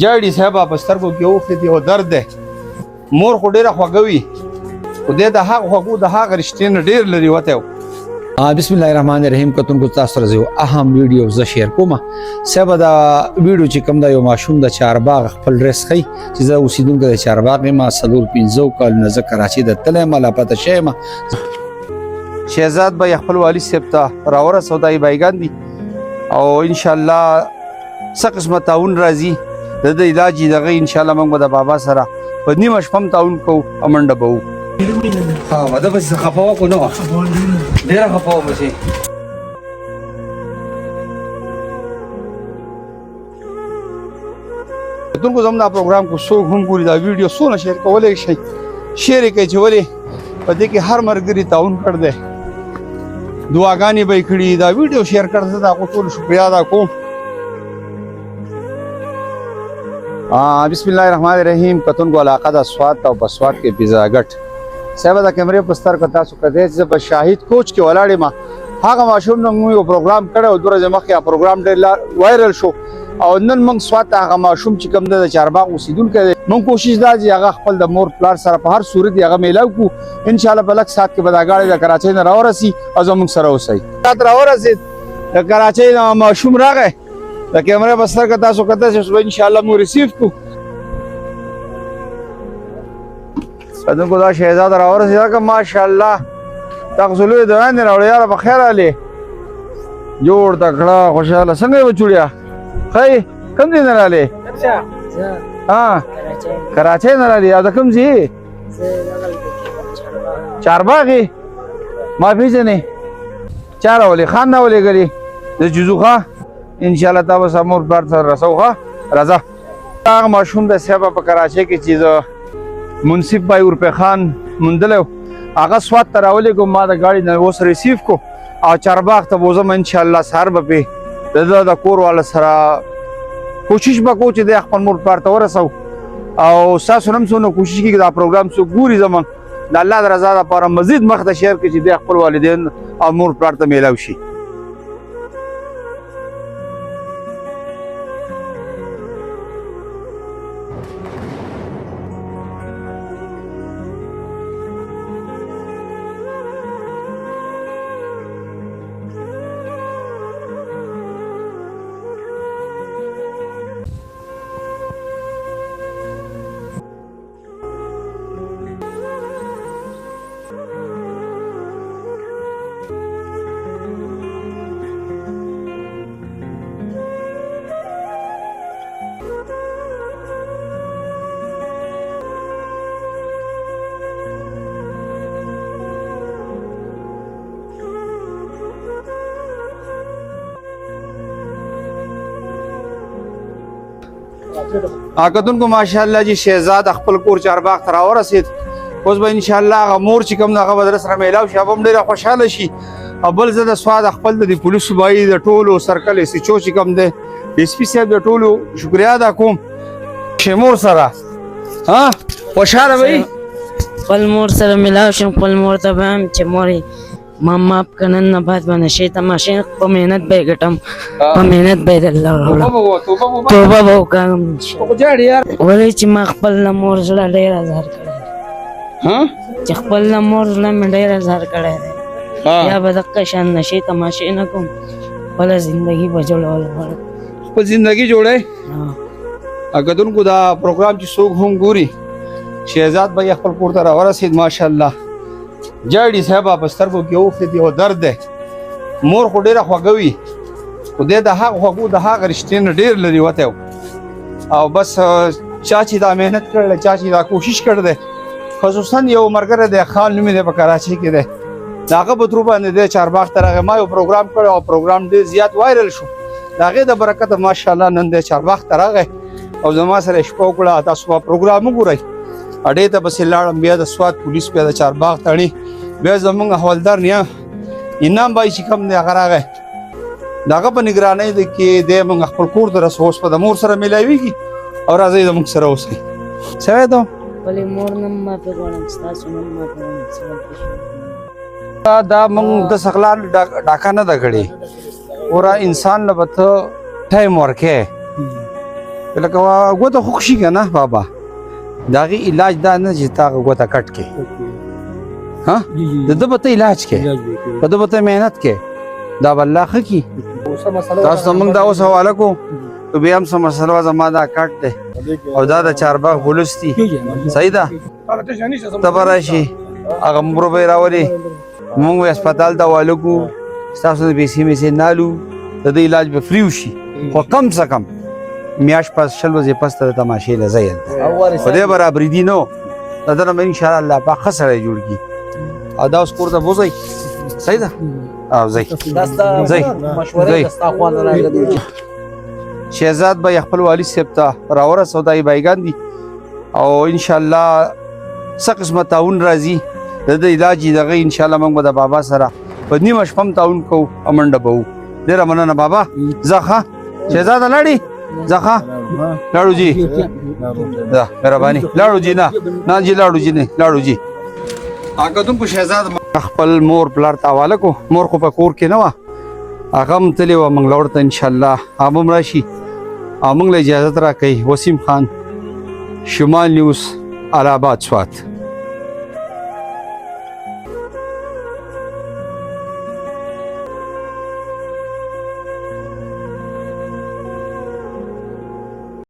جاړي صاحب په سترګو کې اوښتې دي او درد دی مور خو ډېره خوږه وي خو دی د هغه خوږو د هغه رشتې نه ډېر لرې وتی و بسم الله الرحمن الرحیم کتونکو تاسو سره یو اهم ویډیو زه شیر کوم صاحب دا ویډیو چې کوم دا یو ماشوم د چارباغ خپل ډریس خي چې زه اوسیدونکو د چارباغ ما صدور 15 کال نه زه کراچي د تله مالا پته شیم شهزاد به خپل والي صاحب ته راوره سودای بایګان دي او ان شاء الله څه قسمه تعاون راځي د علاج دغه ان شاء الله موږ د بابا سره په نیمه شپه تعاون کوو امنډه به وو ها مده بس خفاوه کو نو ډیره خفاوه بشي دغه زموږ پروګرام کو سو هم ګوري دا ویډیو سونه شیر کولای شي شیر کوي چې ولې په دې کې هر مرګري تعاون کړ دې دعاګانې به کړي دا ویډیو شیر کړ دې دا ټول شکریا ادا کوم بسم الله الرحمن الرحیم کتون کو علاقه د سواد او بسواد کې پیزا غټ صاحب دا کیمرې په ستر کتا سو کده چې په شاهد کوچ کې ولاړې ما هغه ماشوم نو یو پروګرام کړو درځه مخه پروګرام ډېر وایرل شو او نن موږ سواد هغه ماشوم چې کوم د چارباغ اوسیدونکو موږ کوشش دا چې هغه خپل د مور پلار سره په هر صورت هغه میلاو کو ان شاء الله بلک سات کې بداګاړي د کراچۍ نه راورسي او زموږ سره اوسئ سات راورسي د کراچۍ نه ماشوم راغی د کیمرې په ستر کتا سو کده چې ان شاء الله مو ریسیو کو دغه دا شهزاد راورسي دا ماشاءالله تاسو له دوه نه راوړی یار په خیر علي جوړ تکړه خوشاله څنګه و چوړیا خی کوم دین رااله اچھا ها کراچۍ نه رااله دا کوم زی چارباغي ما پیژنې چار ولي خان نه ولي غري د جزوخه ان شاء الله تاسو امور بار سره رسوخه رضا هغه ماشوم د سبب په کراچۍ کې چیز منصف بای ورپه خان مندلو هغه سواد تراولې کو ما د گاډي نه وس ریسیو کو او چارباغ ته بوزم ان شاء الله سار به د کور والا سره کوشش وکړو چې د خپل مور پارته ورسو او تاسو هم څونه کوشش کوي دا پروګرام سو ګوري زمون د الله رضا لپاره مزید مخته شیر کې چې د خپل والدین او مور پارته میلاو شي اګدون کو ماشاءالله جی شهزاد خپل کور چارباغ تر ورسید اوس به ان شاء الله مور چې کوم دغه بدر سره میلاو شابم ډیره خوشاله شي ابل زده سواد خپل د پولیس صوبایي د ټولو سرکل سي چو چې کوم ده اس پی صاحب د ټولو شکریا ادا کوم شمور سره ها خوشاله وي خپل مور سره میلاو شم خپل مور ته هم چې موري ماما کنن نه بعد باندې شي تماشې په مهنت به ګټم په مهنت به الله توبه وکم ولې چې ما خپل مور سره ډېر هزار کړی ها چې خپل مور سره مې ډېر هزار کړی یا به دغه شان نشي تماشې نه کوم بل ژوندۍ به جوړول خپل ژوندۍ جوړه اګدون کو دا پروګرام چې څوک هم ګوري شهزاد به خپل کور ته راورسید ماشاءالله جاړي صاحب په سترګو کې اوښتې دي او درد دی مور خو ډېره خوږه وي خو دی د هغه خوږو د هغه رشتې نه ډېر لرې وتی و او بس چا چې دا محنت کړی چا چې دا کوشش کړی دی خصوصا یو ملګری دی خان نومې دی په کراچۍ کې دی د هغه په ترو باندې دی چارباغ ته راغی ما یو پروګرام کړی او پروګرام ډېر زیات وایرل شو د هغې د برکته ماشاءالله نن دی چارباغ ته راغی او زما سره شپه وکړه تاسو به پروګرام وګورئ اډې ته پسې لاړم بیا د سواد پولیس بیا د چارباغ تړي بیا زمونږ حوالدار نه انعام بای چې کوم دی هغه راغی د هغه په نګرانۍ کې دی موږ خپل کور ته رسو اوس په د مور سره میلاویږي او راځئ زموږ سره اوسئ سوی ته خپلې مور نه مې معافي غواړم ستاسو نه مې معافي غواړم دا موږ د سغلان ډاکه نه ده کړې پورا انسان له به ته ټایم ورکې لکه ګوته خو خوشي که نه بابا د هغې علاج دا نه چې تا هغه ګوته کټ کړې ها د ده به ته علاج کې په ده به ته محنت کې دا به الله ښه کي تاسو ته موږ دا اوس حواله کوو که بیا هم څه مسله وه زما دا کټ دی او دا د چارباغ پولیس دي صحیح ده ته به راشي هغه مبرو به یې راولې موږ به هسپتال ته حواله کوو ستاسو د پیسې میسې نالو د ده علاج به فري وشي خو کم څه کم میاشت پس 20 ورځې پس ته د تماشې له ځای هلته په دې برابري دي نو د ده نه به انشاءالله الله پاک ښه سړی جوړ کړي او دا اوس کور ته بوځئ صحیح ده او ځئ شهزاد به یې خپل والد صاحب ته راورسو دا یې بایګان دي او انشاءالله څه قسمه تعاون راځي د ده علاج یې دغه انشاءالله موږ به د بابا سره په نیمه شپه هم تعاون کوو او منډه به وو ډېره مننه بابا ځه ښه شهزاده لاړې ځه ښه لاړو جي ځه مهرباني لاړو جي نه جي لاړو جي نه لاړو جي کتونکو شهزاد خپل مور پلار ته حواله کو مور خو په کور کې نه وه هغه هم تلې وه موږ له ورته انشاءالله هغه هم راشي او موږ له اجازت راکوي وسیم خان شمال نیوز الہ آباد سوات